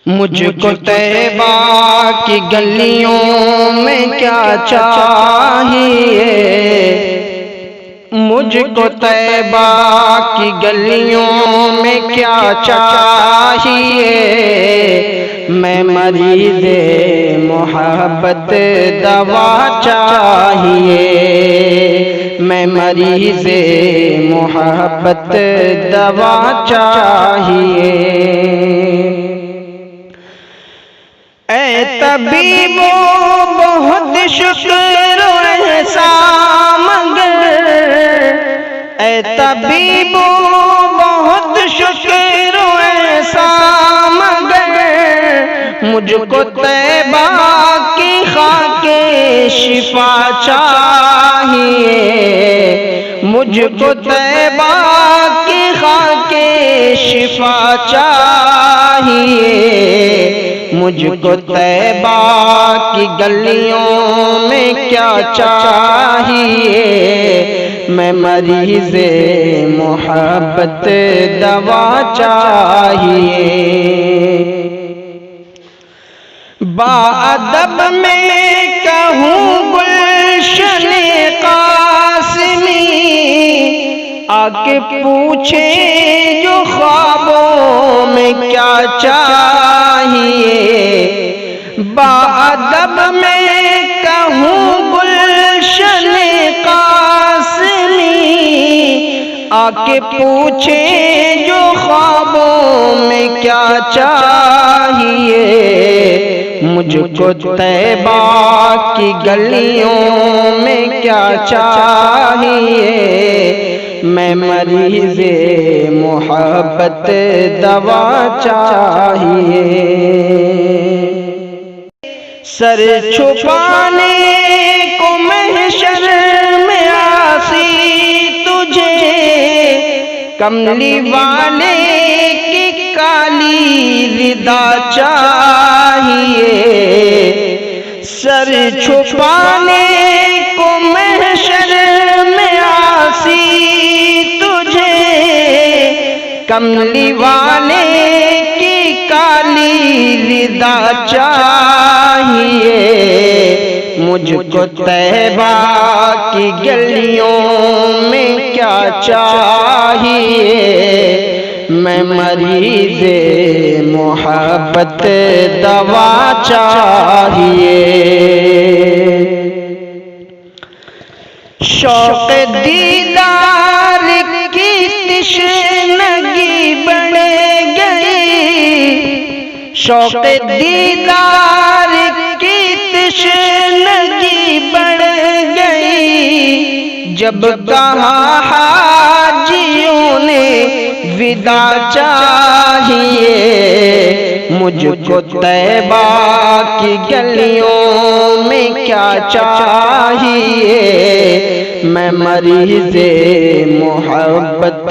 مجھ کو طیبہ کی گلیوں میں کیا چاہیے، مجھ کو طیبہ کی گلیوں میں کیا چاہیے، میں مریض محبت دوا چاہیے، میں مریض محبت دوا چاہیے۔ اے طبیب بہت شکر و احسان مگر، اے طبیب بہت شکر و احسان مگر، مجھ کو طیبہ کی خاک شفا چاہیے، مجھ کو طیبہ کی خاک شفا چاہیے، مجھ کو طیبہ کی گلیوں میں کیا چاہیے، میں مریض محبت دوا چاہیے۔ باادب میں کہوں گلشن قاسمی، آ کے پوچھے جو خوابوں میں کیا چاہیے، باادب میں کہوں گلشن قاسمی، آ کے پوچھے جو خوابوں میں کیا چاہیے، مجھ کو طیبہ کی گلیوں میں کیا چاہیے، میں مریض محبت دوا چاہیے۔ سر چھپانے کو محشر میں آسی تجھے، کملی والے کی کالی ردا چاہیے، سر چھپانے کو محشر میں آسی تجھے، کملی والے کی کالی ردا چاہیے، مجھ کو طیبہ کی گلیوں میں کیا چاہیے، میں مریض محبت دوا چاہیے۔ شوق دیدار کی تشنگی بڑھ گئی، شوق دیدار کی تشنگی بڑھ گئی، جب کہا حاجیوں نے ودا چاہیے، مجھ کو طیبہ کی گلیوں میں کیا چاہیے، میں مریض محبت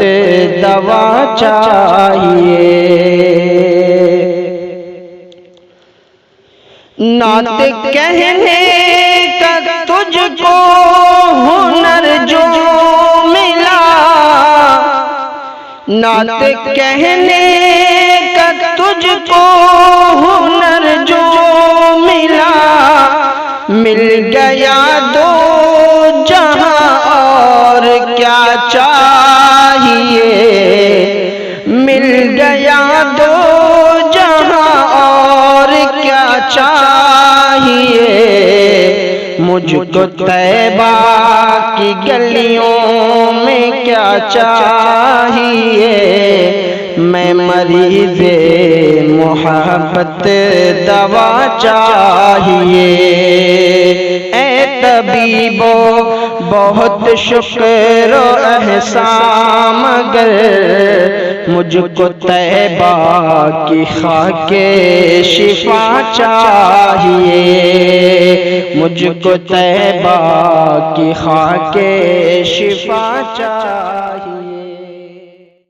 دوا چاہیے۔ نعت کہنے کا تجھ کو ہنر جو ملا، نعت کہنے کا تجھ کو ہنر جو ملا، مل گیا دو جہاں اور کیا چاہیے، مل گیا دو جہاں اور کیا چاہیے، مجھ کو طیبہ کی گلیوں میں کیا چاہیے، میں مریض محبت دوا چاہیے۔ اے طبیب بہت شکر و احسان مگر، مجھ کو طیبہ کی خاک شفا چاہیے، مجھ کو طیبہ کی خاک شفا چاہیے۔